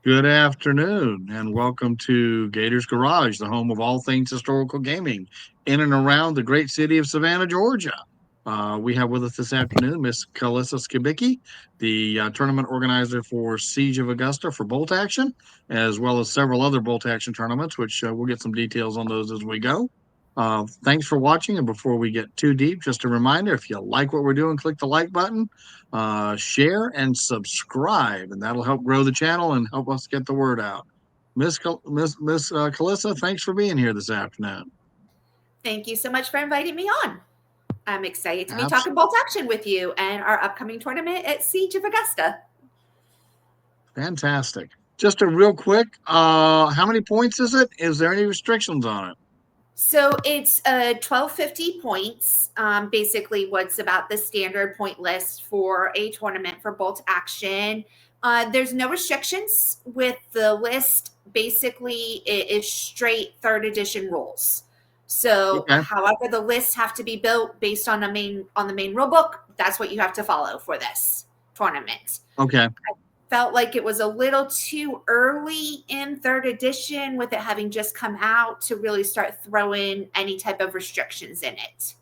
Good afternoon, and welcome to Gator's Garage, the home of all things historical gaming in and around the great city of Savannah, Georgia. We have with us this afternoon Miss Kalissa Skibicki, the tournament organizer for Siege of Augusta for Bolt Action, as well as several other Bolt Action tournaments, which we'll get some details on those as we go. Thanks for watching, and before we get too deep, just a reminder, if you like what we're doing, click the like button, share, and subscribe, and that'll help grow the channel and help us get the word out. Miss Kalissa, thanks for being here this afternoon. Thank you so much for inviting me on. I'm excited to be Abs- talking Bolt Action with you and our upcoming tournament at Siege of Augusta. Fantastic. Just a real quick, how many points is it? Is there any restrictions on it? So it's 1250 points. Basically, what's about the standard point list for a tournament for Bolt Action. There's no restrictions with the list. Basically, it is straight third edition rules. So, Okay. however, the lists have to be built based on the main rule book. That's what you have to follow for this tournament. Okay. Felt like it was a little too early in third edition with it having just come out to really start throwing any type of restrictions in it.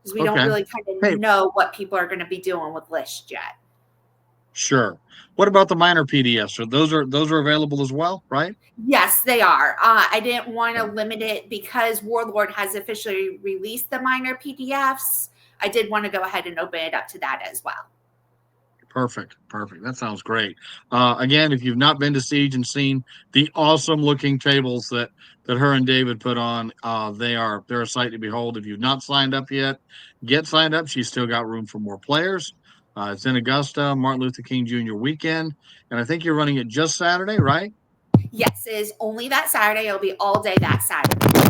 Because we don't really kind of know what people are going to be doing with lists yet. Sure. What about the minor PDFs? Those are available as well, right? Yes, they are. I didn't want to limit it because Warlord has officially released the minor PDFs. I did want to go ahead and open it up to that as well. Perfect. That sounds great. Again, if you've not been to Siege and seen the awesome looking tables that her and David put on, they're a sight to behold. If you've not signed up yet, get signed up. She's still got room for more players. It's in Augusta, Martin Luther King Jr. weekend, and I think you're running it just Saturday, right? Yes, it is only that Saturday. It'll be all day that Saturday.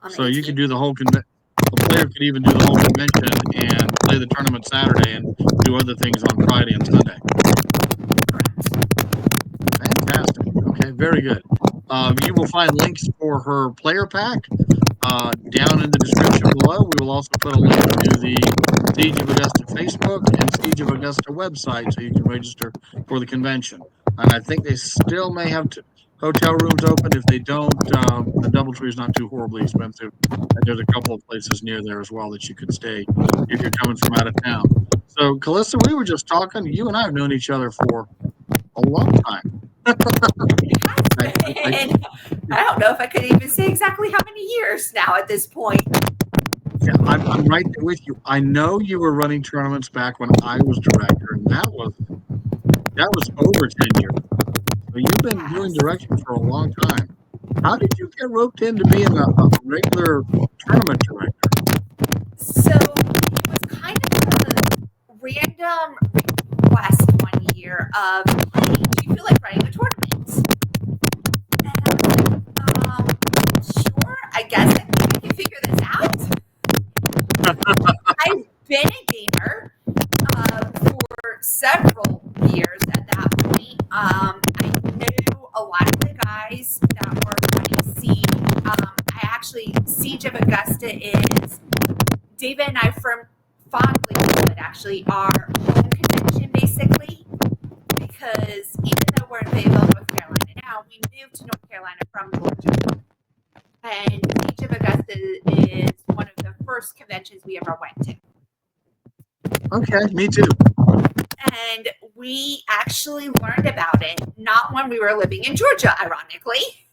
So you can do the whole convention. The player could even do the whole convention and play the tournament Saturday and do other things on Friday and Sunday. Fantastic. Okay, very good. You will find links for her player pack down in the description below. We will also put a link to the Siege of Augusta Facebook and Siege of Augusta website so you can register for the convention. And I think they still may have hotel rooms open. If they don't, the DoubleTree is not too horribly expensive. And there's a couple of places near there as well that you could stay if you're coming from out of town. So, Kalissa, we were just talking. You and I have known each other for a long time. I don't know if I could even say exactly how many years now at this point. Yeah, I'm right there with you. I know you were running tournaments back when I was director, and that was over 10 years. So you've been doing direction for a long time. How did you get roped into being a regular tournament director? So it was kind of a random request one year of, hey, do you feel like running a tournament? And I was like, sure, I guess I think we can figure this out. I've been a gamer for several years at that point. I knew a lot of the guys that were running Siege. Siege of Augusta is, David and I fondly call it actually our home convention, basically, because even though we're in Fayetteville, North Carolina now, we moved to North Carolina from Georgia. And Siege of Augusta is one of the first conventions we ever went to. Okay, me too. And we actually learned about it, not when we were living in Georgia, ironically.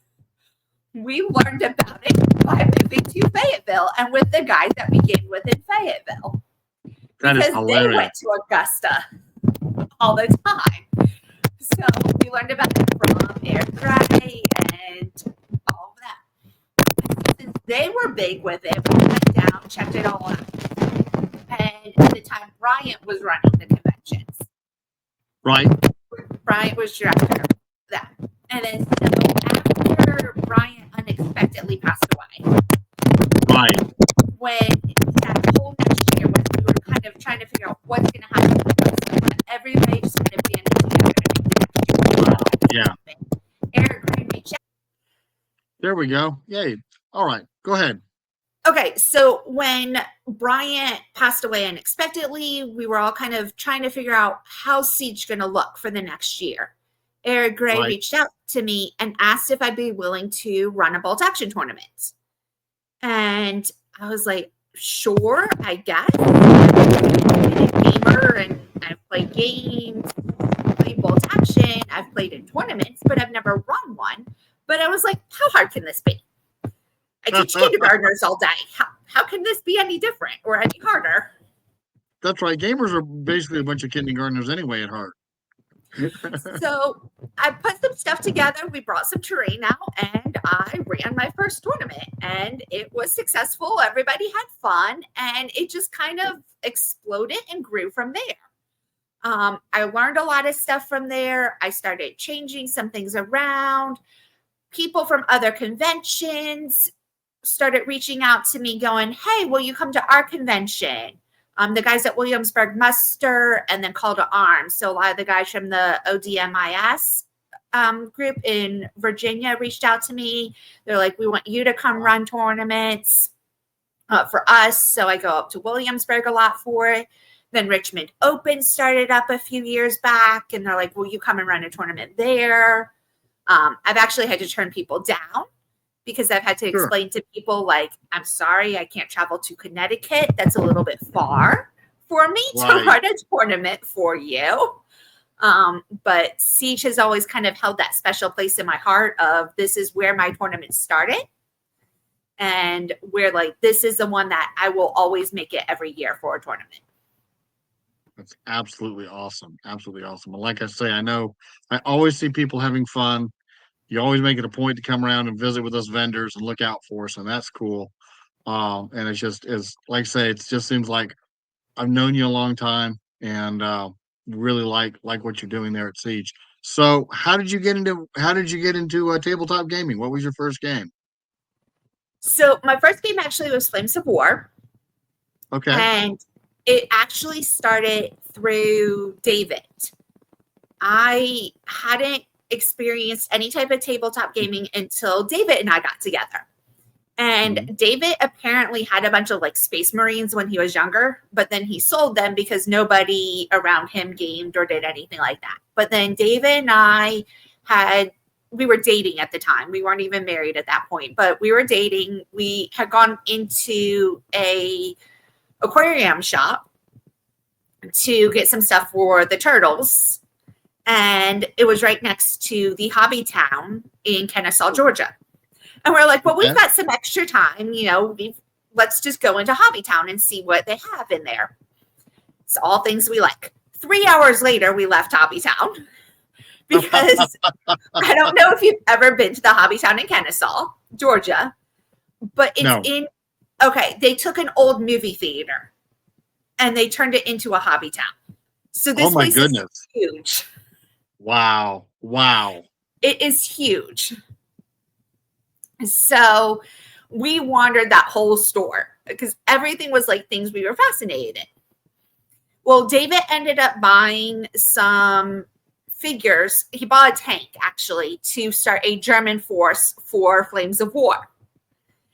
We learned about it by moving to Fayetteville and with the guys that we gamed with in Fayetteville. That is because hilarious. they went to Augusta all the time. So we learned about it from Air Dry and all of that. Since they were big with it, we went down, checked it all out. And at the time, Bryant was running the conventions. Right. Bryant was director of that. And then so after Bryant unexpectedly passed away. Right. When that whole next year when we were kind of trying to figure out what's going to happen with us, but everybody just kind of banded together. Yeah. Eric Green reached out. There we go. Yay. All right. Go ahead. Okay, so when Bryant passed away unexpectedly, we were all kind of trying to figure out how Siege going to look for the next year. Eric Gray Right. reached out to me and asked if I'd be willing to run a bolt action tournament. And I was like, sure, I guess. I'm a gamer and I've played games, played bolt action, I've played in tournaments, but I've never run one. But I was like, how hard can this be? I teach kindergartners all day. How can this be any different or any harder? That's right. Gamers are basically a bunch of kindergartners anyway at heart. So I put some stuff together. We brought some terrain out and I ran my first tournament and it was successful. Everybody had fun and it just kind of exploded and grew from there. I learned a lot of stuff from there. I started changing some things around. People from other conventions started reaching out to me going, hey, will you come to our convention? The guys at Williamsburg Muster and then Call to Arms. So a lot of the guys from the ODMIS group in Virginia reached out to me. They're like, we want you to come run tournaments for us. So I go up to Williamsburg a lot for it. Then Richmond Open started up a few years back. And they're like, will you come and run a tournament there? I've actually had to turn people down because I've had to explain to people like, I'm sorry, I can't travel to Connecticut. That's a little bit far for me to run a tournament for you. But Siege has always kind of held that special place in my heart of this is where my tournament started. And where like, this is the one that I will always make it every year for a tournament. That's absolutely awesome. Absolutely awesome. And like I say, I know I always see people having fun. You always make it a point to come around and visit with us vendors and look out for us, and that's cool. And it's just is like I say, it just seems like I've known you a long time and really like what you're doing there at Siege. So how did you get into tabletop gaming? What was your first game? So my first game actually was Flames of War. Okay. And it actually started through David. I hadn't experienced any type of tabletop gaming until David and I got together. And David apparently had a bunch of like Space Marines when he was younger, but then he sold them because nobody around him gamed or did anything like that. But then David and I we were dating at the time. We weren't even married at that point, but we were dating. We had gone into a aquarium shop to get some stuff for the turtles. And it was right next to the Hobby Town in Kennesaw, Georgia. And we're like, well, we've got some extra time, let's just go into Hobby Town and see what they have in there. It's all things we like. 3 hours later, we left Hobby Town because I don't know if you've ever been to the Hobby Town in Kennesaw, Georgia, but it's they took an old movie theater and they turned it into a Hobby Town. So this place is huge. Wow. It is huge. So we wandered that whole store because everything was like things we were fascinated in. Well, David ended up buying some figures. He bought a tank actually to start a German force for Flames of War.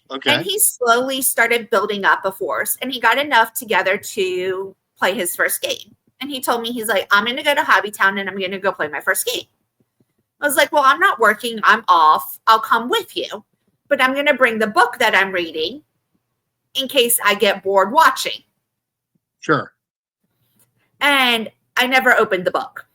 Okay. And he slowly started building up a force and he got enough together to play his first game. And he told me, he's like, I'm going to go to Hobby Town and I'm going to go play my first game. I was like, well, I'm not working. I'm off. I'll come with you. But I'm going to bring the book that I'm reading in case I get bored watching. Sure. And I never opened the book.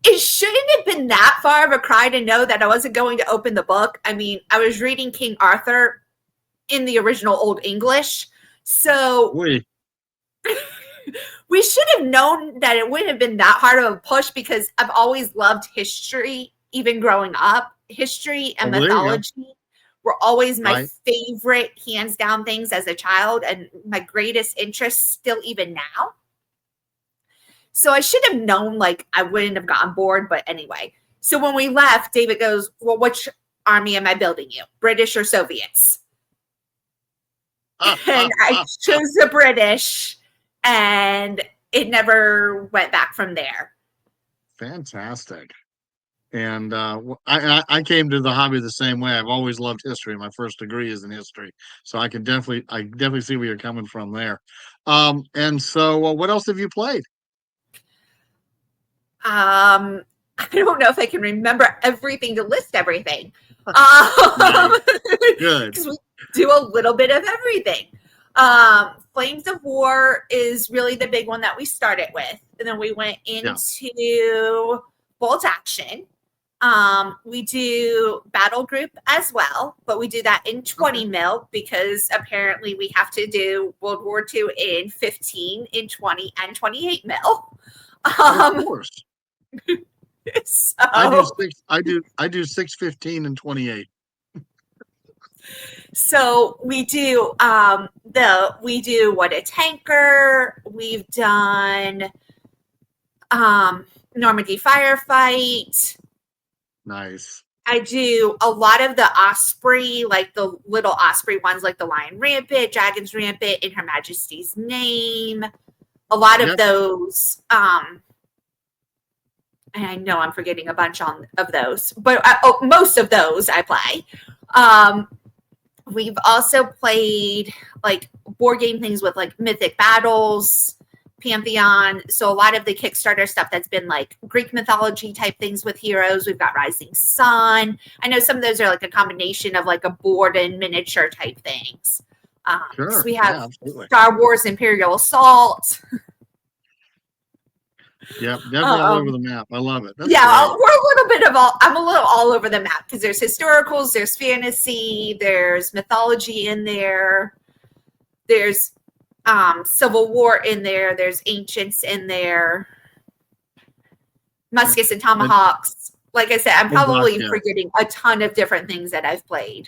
It shouldn't have been that far of a cry to know that I wasn't going to open the book. I mean, I was reading King Arthur in the original Old English. So we should have known that it wouldn't have been that hard of a push because I've always loved history, even growing up. History and mythology were always my favorite, hands down things as a child and my greatest interest still even now. So I should have known, like, I wouldn't have gotten bored. But anyway, so when we left, David goes, well, which army am I building you? British or Soviets? And I chose the British, and it never went back from there. Fantastic. And I came to the hobby the same way. I've always loved history. My first degree is in history, so I definitely see where you're coming from there. And so, what else have you played? I don't know if I can remember everything to list everything. Nice. Good. Because we do a little bit of everything. Flames of War is really the big one that we started with. And then we went into bolt action. We do battle group as well, but we do that in 20 mil because apparently we have to do World War II in 15, in 20, and 28 mil. Of course. So, I do 6, 15, and 28. So we do what a tanker. We've done Normandy firefight. Nice. I do a lot of the Osprey, like the little Osprey ones, like the Lion Rampant, Dragon's Rampant, in Her Majesty's Name. A lot of those. And I know I'm forgetting a bunch of those, but most of those I play. We've also played like board game things with like Mythic Battles, Pantheon. So a lot of the Kickstarter stuff that's been like Greek mythology type things with heroes. We've got Rising Sun. I know some of those are like a combination of like a board and miniature type things. Sure. So we have Star Wars Imperial Assault. Yep, definitely all over the map. I love it. That's great. We're a little bit of I'm a little all over the map because there's historicals, there's fantasy, there's mythology in there, there's Civil War in there, there's ancients in there, muskets and tomahawks. Like I said, I'm probably forgetting a ton of different things that I've played.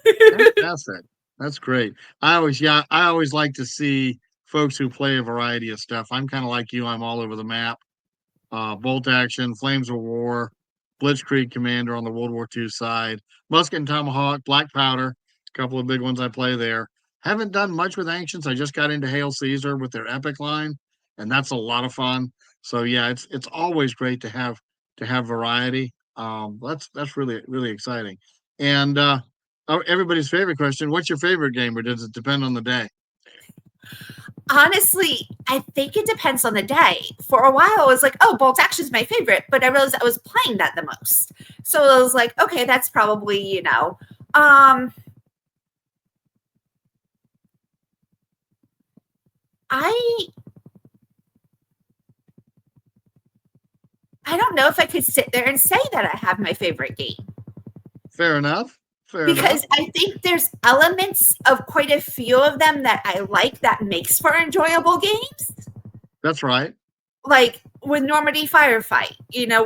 Fantastic. That's great. I always like to see folks who play a variety of stuff. I'm kind of like you. I'm all over the map. Bolt action, Flames of War, Blitzkrieg Commander on the World War II side, Musket and Tomahawk, Black Powder, a couple of big ones I play there. Haven't done much with Ancients. I just got into Hail Caesar with their Epic line, and that's a lot of fun. So yeah, it's always great to have variety. That's really exciting. And everybody's favorite question: what's your favorite game, or does it depend on the day? Honestly, I think it depends on the day. For a while, I was like, oh, bolt action is my favorite, but I realized I was playing that the most. So I was like, okay, that's probably, I don't know if I could sit there and say that I have my favorite game. Fair enough. Because I think there's elements of quite a few of them that I like that makes for enjoyable games. That's right. Like with Normandy Firefight,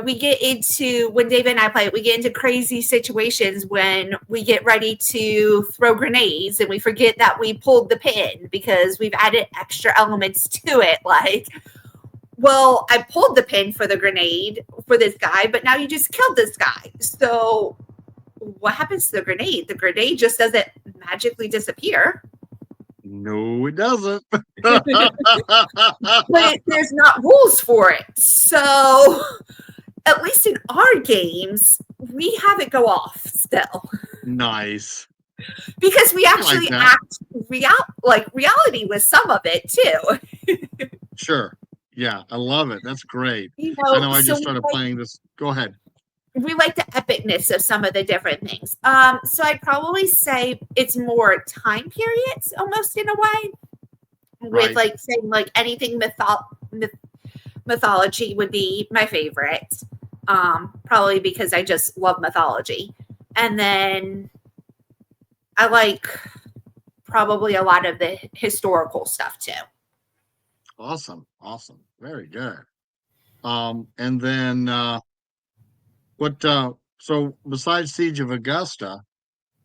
we get into, when David and I play it, we get into crazy situations when we get ready to throw grenades and we forget that we pulled the pin because we've added extra elements to it. Like, well, I pulled the pin for the grenade for this guy, but now you just killed this guy. So what happens to the grenade? The grenade just doesn't magically disappear. No, it doesn't. But there's not rules for it. So at least in our games, we have it go off still. Nice. Because we actually act reality with some of it too. Sure. Yeah, I love it. That's great. I know I just started playing this. Go ahead. We like the epicness of some of the different things. So I'd probably say it's more time periods almost in a way. With like saying like anything mythology would be my favorite. Probably because I just love mythology. And then I like probably a lot of the historical stuff too. Awesome. Very good. And then so besides Siege of Augusta,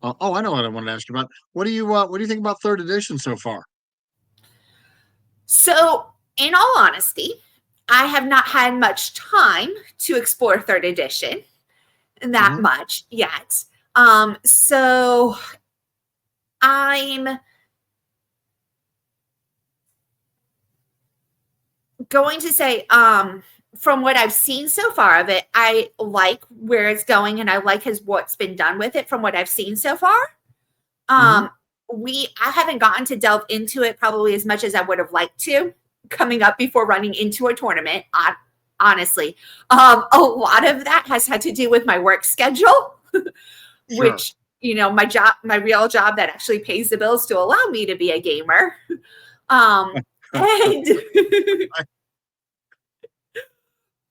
I know what I wanted to ask you about. What do you think about third edition so far? So, in all honesty, I have not had much time to explore third edition that much yet. So I'm going to say, from what I've seen so far of it, I like where it's going and I like what's been done with it from what I've seen so far. I haven't gotten to delve into it probably as much as I would have liked to coming up before running into a tournament. honestly. A lot of that has had to do with my work schedule, Sure. which, my real job that actually pays the bills to allow me to be a gamer. And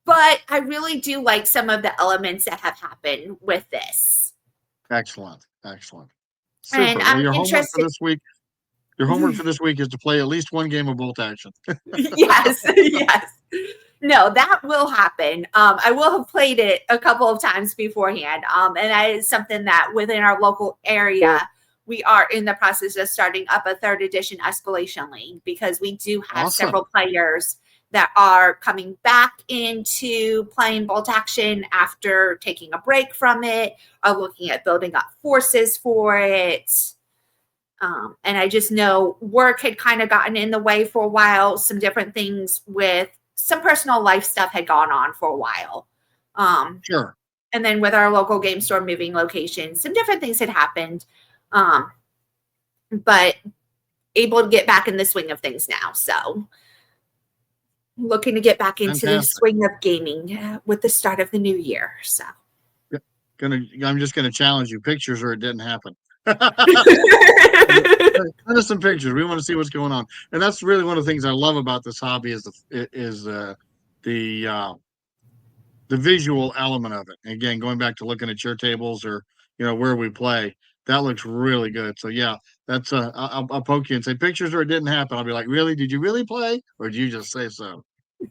but I really do like some of the elements that have happened with this. Excellent. And Super. Well, I'm your homework for interested. this week. Your homework for this week is to play at least one game of Bolt Action. Yes, yes. No, that will happen. I will have played it a couple of times beforehand. And that is something that within our local area, we are in the process of starting up a 3rd edition escalation league, because we do have Awesome. several players that are coming back into playing Bolt Action after taking a break from it, are looking at building up forces for it. And I just know work had kind of gotten in the way for a while. Some different things with some personal life stuff had gone on for a while. Sure. And then with our local game store moving location, some different things had happened. But able to get back in the swing of things now. So looking to get back into the swing of gaming with the start of the new year. So I'm just gonna challenge you. Pictures or it didn't happen. Send us some pictures. We want to see what's going on, and that's really one of the things I love about this hobby is the visual element of it. Again, going back to looking at your tables or where we play, that looks really good. So yeah, that's I'll poke you and say pictures or it didn't happen. I'll be like, really? Did you really play, or did you just say so?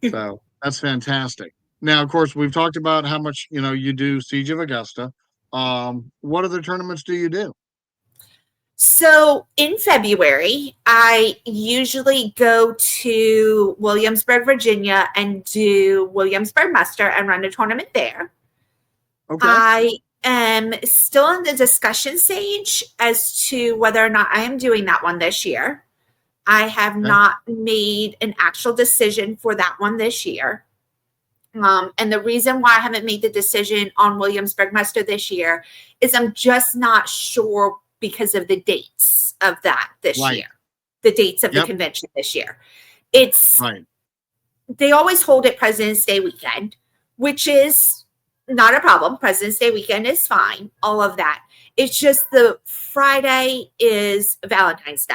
So that's fantastic. Now, of course, we've talked about how much you do Siege of Augusta. What other tournaments do you do? So in February, I usually go to Williamsburg, Virginia, and do Williamsburg Muster and run a tournament there. Okay. I am still in the discussion stage as to whether or not I am doing that one this year. I have not made an actual decision for that one this year. And the reason why I haven't made the decision on Williamsburg Muster this year is I'm just not sure because of the dates of that this year, the dates of the convention this year. They always hold it President's Day weekend, which is not a problem. President's Day weekend is fine, all of that. It's just the Friday is Valentine's Day.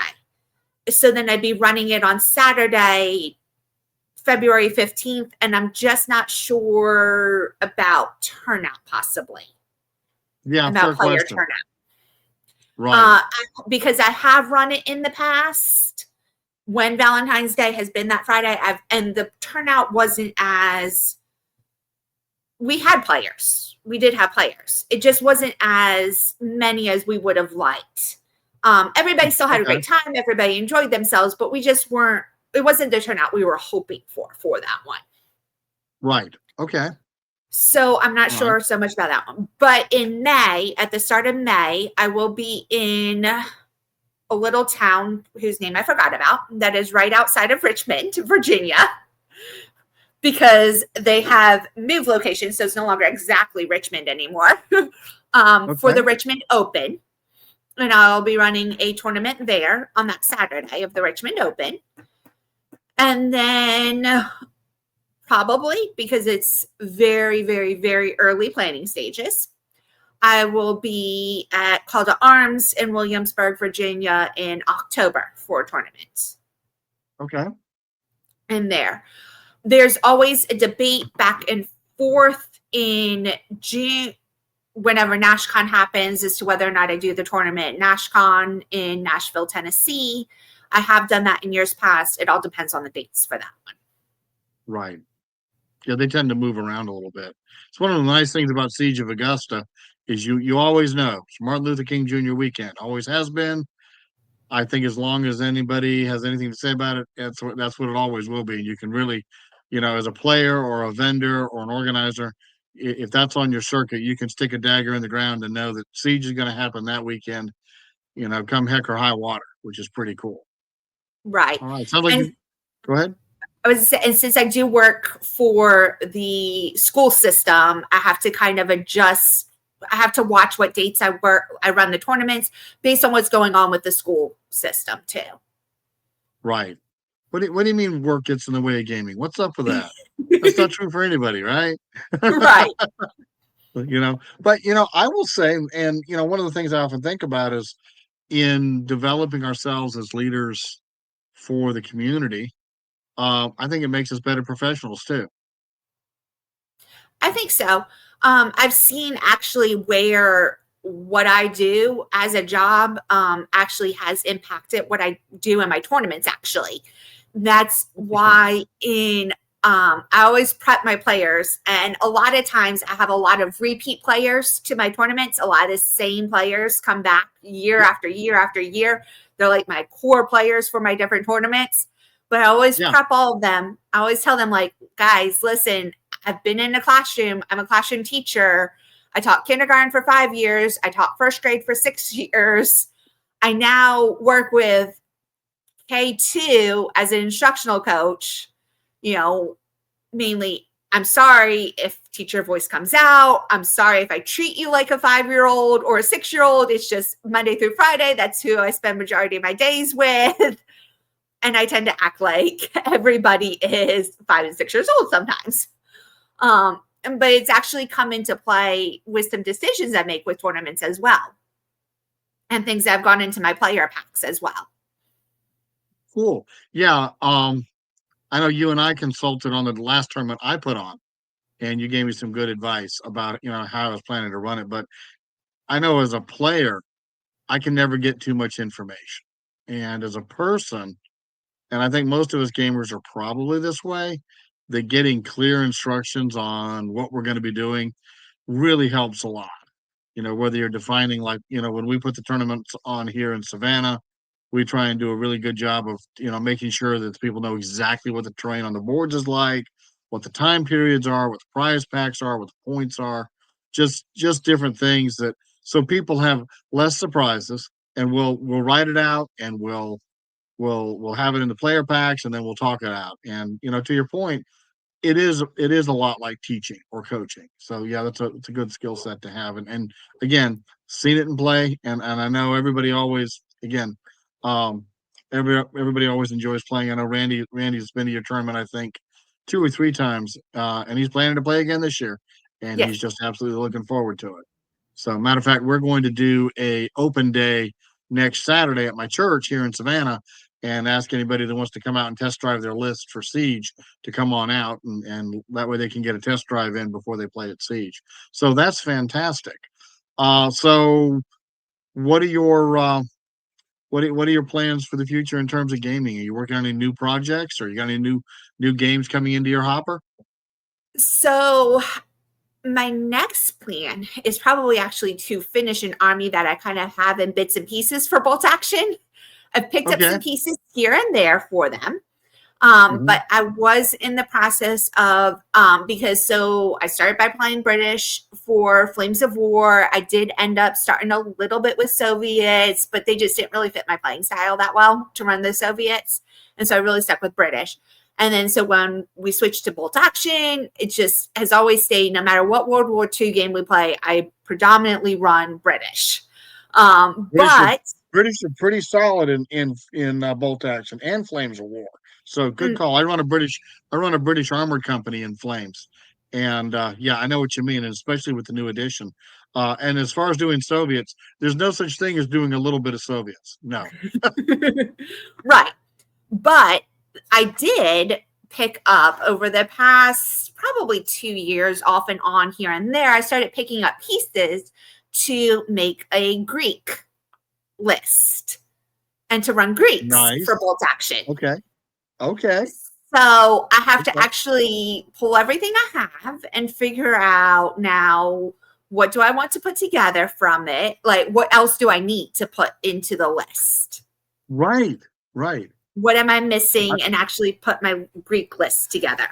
So then I'd be running it on Saturday, February 15th, and I'm just not sure about turnout possibly. Yeah, about player turnout. Right. Because I have run it in the past when Valentine's Day has been that Friday, and the turnout wasn't as, we had players. We did have players. It just wasn't as many as we would have liked. Everybody still had a great time. Everybody enjoyed themselves, but we just weren't, it wasn't the turnout we were hoping for that one. Right. Okay. So I'm not sure so much about that one. But in May, at the start of May, I will be in a little town whose name I forgot about that is right outside of Richmond, Virginia, because they have moved locations. So it's no longer exactly Richmond anymore for the Richmond Open. And I'll be running a tournament there on that Saturday of the Richmond Open. And then probably, because it's very, very, very early planning stages, I will be at Call to Arms in Williamsburg, Virginia in October for a tournament. Okay. And there's always a debate back and forth in June, whenever NashCon happens, as to whether or not I do the tournament NashCon in Nashville, Tennessee. I have done that in years past. It all depends on the dates for that one. Right. Yeah, they tend to move around a little bit. It's one of the nice things about Siege of Augusta is you always know it's Martin Luther King Jr. weekend. Always has been. I think as long as anybody has anything to say about it, that's what it always will be. You can really, as a player or a vendor or an organizer, if that's on your circuit, you can stick a dagger in the ground and know that Siege is going to happen that weekend, come heck or high water, which is pretty cool. Right. All right. Sounds like go ahead. And since I do work for the school system, I have to kind of adjust. I have to watch what dates I run the tournaments based on what's going on with the school system too. Right. What do you mean work gets in the way of gaming? What's up with that? That's not true for anybody, right? Right. But I will say, and one of the things I often think about is in developing ourselves as leaders for the community. I think it makes us better professionals too. I think so. I've seen actually where what I do as a job actually has impacted what I do in my tournaments. Actually, that's Interesting. why I always prep my players, and a lot of times I have a lot of repeat players to my tournaments. A lot of the same players come back year after year after year. They're like my core players for my different tournaments. But I always Yeah. prep all of them. I always tell them, like, guys, listen, I've been in a classroom. I'm a classroom teacher. I taught kindergarten for 5 years. I taught first grade for 6 years. I now work with K2 as an instructional coach. You know, mainly, I'm sorry if teacher voice comes out. I'm sorry if I treat you like a 5-year-old or a 6-year-old. It's just Monday through Friday. That's who I spend majority of my days with. And I tend to act like everybody is 5 and 6 years old sometimes. But it's actually come into play with some decisions I make with tournaments as well, and things that have gone into my player packs as well. Cool. Yeah. I know you and I consulted on the last tournament I put on, and you gave me some good advice about how I was planning to run it. But I know as a player, I can never get too much information, and as a person, and I think most of us gamers are probably this way, that getting clear instructions on what we're going to be doing really helps a lot. Whether you're defining, like, when we put the tournaments on here in Savannah, we try and do a really good job of, making sure that people know exactly what the terrain on the boards is like, what the time periods are, what the prize packs are, what the points are, just different things that so people have less surprises, and we'll write it out, and we'll have it in the player packs, and then we'll talk it out. And to your point, it is a lot like teaching or coaching. So yeah, it's a good skill set to have. And again, seen it in play, and I know everybody always, again, um everybody always enjoys playing. I know Randy's been to your tournament, I think, 2 or 3 times, and he's planning to play again this year, and Yes. he's just absolutely looking forward to it. So matter of fact, we're going to do a open day next Saturday at my church here in Savannah, and ask anybody that wants to come out and test drive their list for Siege to come on out, and that way they can get a test drive in before they play at Siege. So that's fantastic. So what are your what are your plans for the future in terms of gaming? Are you working on any new projects, or you got any new games coming into your hopper? So my next plan is probably actually to finish an army that I kind of have in bits and pieces for bolt action. I've picked up Okay. some pieces here and there for them. Hmm. But I was in the process of because so I started by playing British for Flames of War. I did end up starting a little bit with Soviets, but they just didn't really fit my playing style that well to run the Soviets. And so I really stuck with British. And then so when we switched to bolt action, it just has always stayed, no matter what World War II game we play, I predominantly run British. British are But British are pretty solid in bolt action and Flames of War. So good mm, call. I run a British armored company in Flames, and yeah, I know what you mean, and especially with the new edition. And as far as doing Soviets, there's no such thing as doing a little bit of Soviets. No. right. But I did pick up over the past probably 2 years, off and on here and there. I started picking up pieces to make a Greek list and to run Greeks for Nice. bolt action. Okay. Okay. So I have to Okay. actually pull everything I have and figure out now, what do I want to put together from it? Like, what else do I need to put into the list? Right. Right. What am I I, missing? And actually put my Greek list together.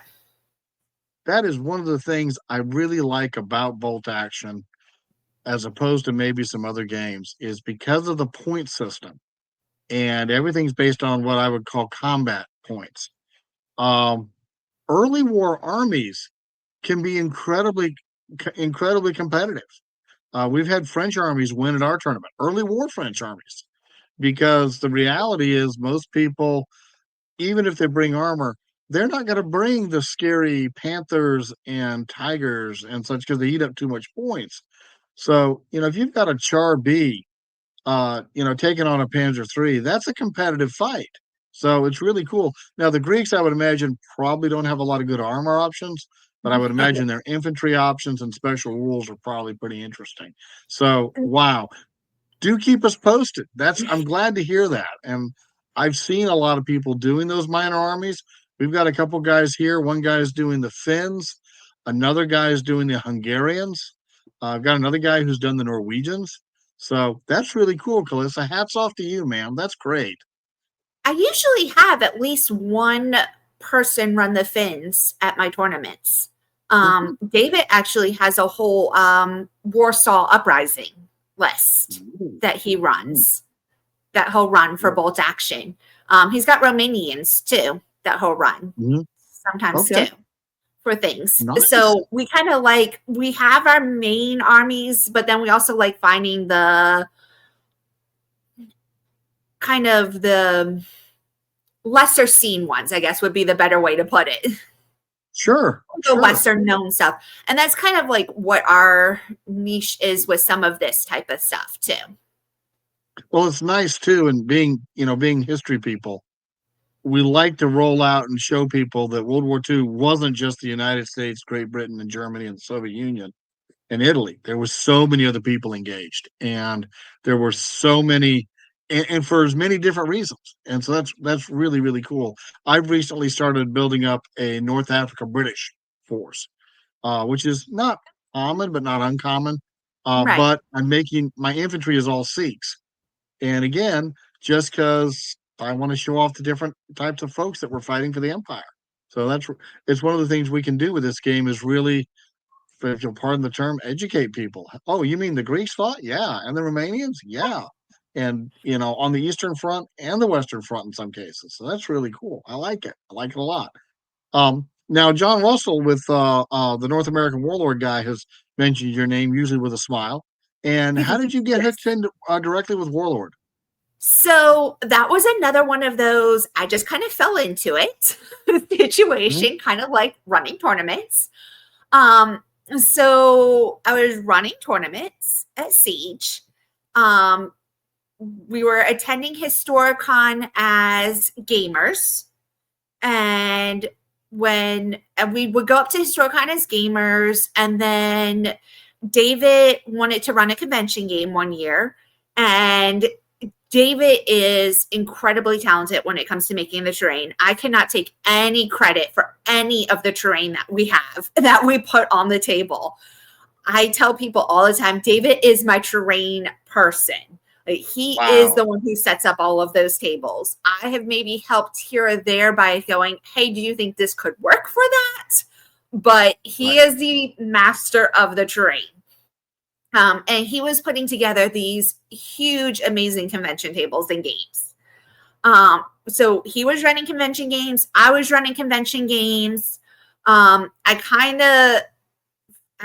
that is one of the things I really like about bolt action, as opposed to maybe some other games, is because of the point system, and everything's based on what I would call combat points. Um, Early war armies can be incredibly competitive. We've had French armies win at our tournament, early war French armies, because the reality is most people, even if they bring armor, they're not going to bring the scary panthers and tigers and such because they eat up too much points. So, if you've got a Char B, taking on a Panzer III, that's a competitive fight. So it's really cool. Now, the Greeks, I would imagine, probably don't have a lot of good armor options, but I would imagine their infantry options and special rules are probably pretty interesting. So, wow. Do keep us posted. I'm glad to hear that. And I've seen a lot of people doing those minor armies. We've got a couple guys here. One guy is doing the Finns, another guy is doing the Hungarians. I've got another guy who's done the Norwegians. So that's really cool, Kalissa. Hats off to you, man. That's great. I usually have at least one person run the Finns at my tournaments. David actually has a whole Warsaw Uprising list that he runs, that he'll run for bolt action. He's got Romanians too that he'll run sometimes too for things. Nice. So we kind of we have our main armies, but then we also like finding the kind of the lesser seen ones, I guess would be the better way to put it. Sure. The lesser known stuff. And that's kind of like what our niche is with some of this type of stuff too. Well, it's nice too, and being history people, we like to roll out and show people that World War II wasn't just the United States, Great Britain, and Germany, and the Soviet Union, and Italy. There was so many other people engaged, and there were so many, and for as many different reasons. And so that's really, really cool. I've recently started building up a North Africa British force, which is not common, but not uncommon. Right. But I'm making my infantry is all Sikhs. And again, just because I want to show off the different types of folks that were fighting for the empire. So it's one of the things we can do with this game is really, if you'll pardon the term, educate people. Oh, you mean the Greeks fought? Yeah. And the Romanians? Yeah. And, on the Eastern Front and the Western Front in some cases. So that's really cool. I like it. I like it a lot. Now, John Russell with the North American Warlord guy has mentioned your name, usually with a smile. And how did you get hooked in directly with Warlord? So that was another one of those, I just kind of fell into it situation, kind of like running tournaments. So I was running tournaments at Siege. We were attending Historicon as gamers. And when we would go up to Historicon as gamers, and then David wanted to run a convention game one year, and David is incredibly talented when it comes to making the terrain. I cannot take any credit for any of the terrain that we have, that we put on the table. I tell people all the time, David is my terrain person. He is the one who sets up all of those tables. I have maybe helped here or there by going, hey, do you think this could work for that? But he is the master of the terrain. And he was putting together these huge, amazing convention tables and games. So he was running convention games. I was running convention games. I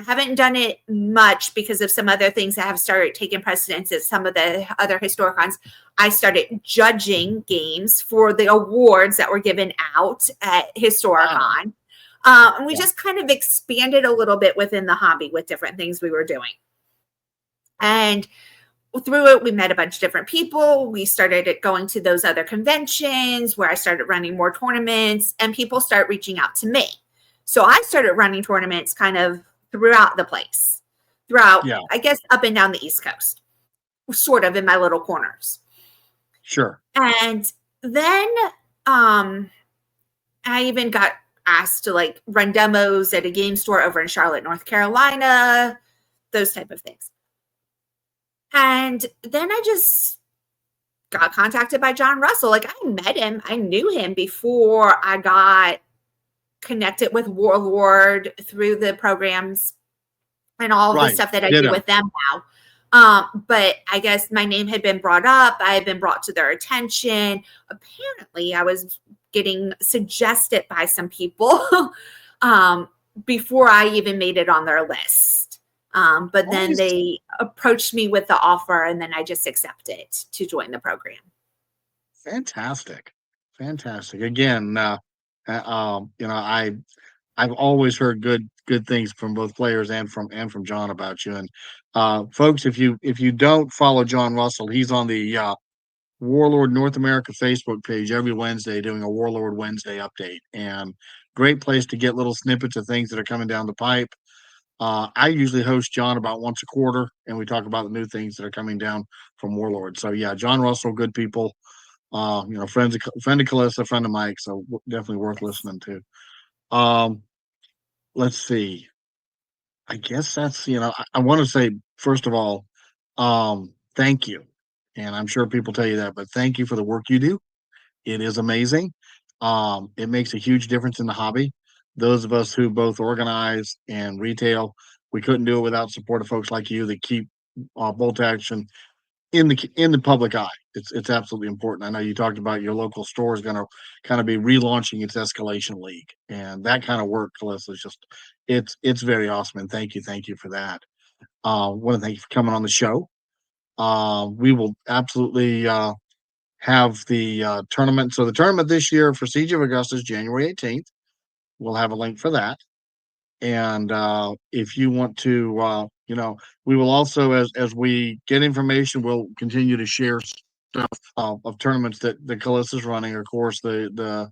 haven't done it much because of some other things that have started taking precedence at some of the other Historicons. I started judging games for the awards that were given out at Historicon. And we just kind of expanded a little bit within the hobby with different things we were doing. And through it, we met a bunch of different people. We started going to those other conventions where I started running more tournaments, and people start reaching out to me. So I started running tournaments kind of throughout the place, I guess, up and down the East Coast, sort of in my little corners. Sure. And then I even got asked to run demos at a game store over in Charlotte, North Carolina, those type of things. And then I just got contacted by John Russell. I met him. I knew him before I got connected with Warlord through the programs and all the stuff that I do with them now. But I guess my name had been brought up. I had been brought to their attention. Apparently, I was getting suggested by some people before I even made it on their list. But then they approached me with the offer, and then I just accepted to join the program. Fantastic. Again, I've always heard good things from both players and from John about you. And folks, if you don't follow John Russell, he's on the Warlord North America Facebook page every Wednesday doing a Warlord Wednesday update, and great place to get little snippets of things that are coming down the pipe. I usually host John about once a quarter, and we talk about the new things that are coming down from Warlord. So yeah, John Russell, good people. Friend of Kalissa, friend of Mike, so definitely worth listening to. Let's see. I guess that's I want to say first of all, thank you, and I'm sure people tell you that, but thank you for the work you do. It is amazing. It makes a huge difference in the hobby. Those of us who both organize and retail, we couldn't do it without support of folks like you that keep bolt action in the public eye. It's absolutely important. I know you talked about your local store is going to kind of be relaunching its escalation league, and that kind of work, Kalissa, is just it's very awesome. And thank you for that. Want to thank you for coming on the show. We will absolutely have the tournament. So the tournament this year for Siege of Augusta is January 18th. We'll have a link for that. And if you want to, we will also, as we get information, we'll continue to share stuff of tournaments that Kalissa's running. Of course, the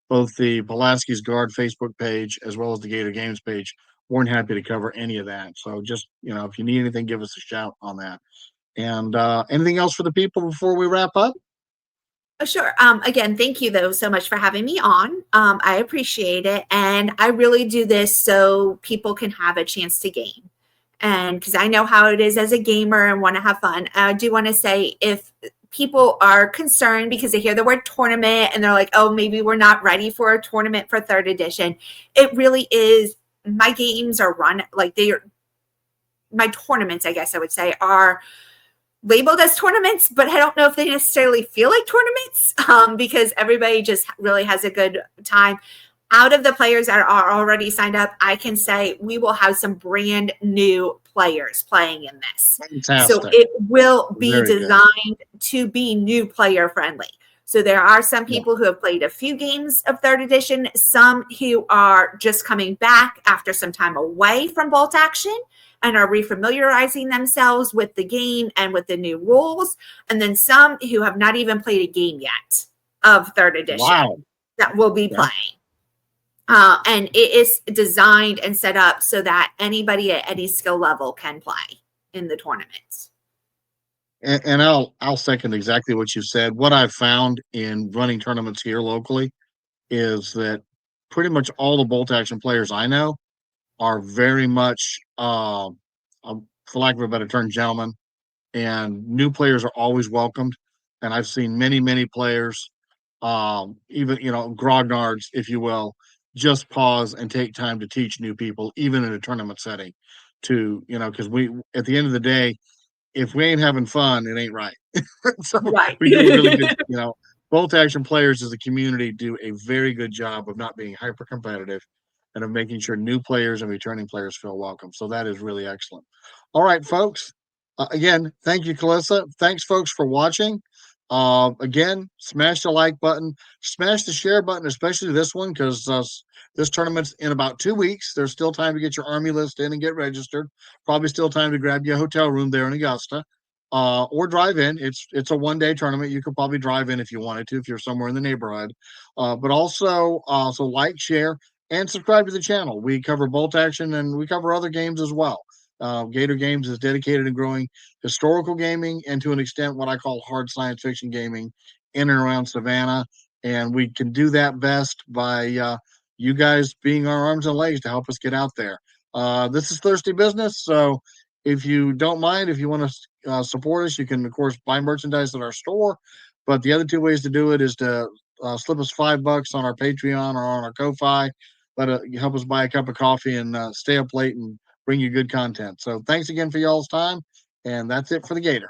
both the Pulaski's Guard Facebook page as well as the Gator Games page. More than happy to cover any of that. So just if you need anything, give us a shout on that. And anything else for the people before we wrap up? Oh, sure. Again, thank you though so much for having me on. I appreciate it, and I really do this so people can have a chance to game. And because I know how it is as a gamer and want to have fun, I do want to say if people are concerned because they hear the word tournament and they're like, "Oh, maybe we're not ready for a tournament for third edition," it really is. My games are run like my tournaments, I guess I would say, are labeled as tournaments, but I don't know if they necessarily feel like tournaments because everybody just really has a good time. Out of the players that are already signed up, I can say we will have some brand new players playing in this. Fantastic. So it will be Very designed good. to be new player friendly. So there are some people who have played a few games of third edition, some who are just coming back after some time away from bolt action and are refamiliarizing themselves with the game and with the new rules. And then some who have not even played a game yet of third edition that will be playing. And it is designed and set up so that anybody at any skill level can play in the tournaments. And I'll second exactly what you said. What I've found in running tournaments here locally is that pretty much all the bolt action players I know are very much, for lack of a better term, gentlemen, and new players are always welcomed. And I've seen many players, even grognards, if you will, just pause and take time to teach new people, even in a tournament setting. Because we, at the end of the day, if we ain't having fun, it ain't right. So we do a really good, bolt action players as a community do a very good job of not being hyper competitive and of making sure new players and returning players feel welcome. So that is really excellent. All right, folks. Again, thank you, Kalissa. Thanks, folks, for watching. Again, smash the like button, smash the share button, especially this one, because this tournament's in about 2 weeks. There's still time to get your Army list in and get registered. Probably still time to grab you a hotel room there in Augusta, or drive in. It's a one-day tournament. You could probably drive in if you wanted to, if you're somewhere in the neighborhood. But also, so like, share, and subscribe to the channel. We cover bolt action and we cover other games as well. Gator Games is dedicated to growing historical gaming and to an extent what I call hard science fiction gaming in and around Savannah. And we can do that best by you guys being our arms and legs to help us get out there. This is thirsty business. So if you don't mind, if you want to support us, you can, of course, buy merchandise at our store. But the other two ways to do it is to slip us $5 on our Patreon or on our Ko-Fi. Help us buy a cup of coffee and stay up late and bring you good content. So thanks again for y'all's time. And that's it for the Gator.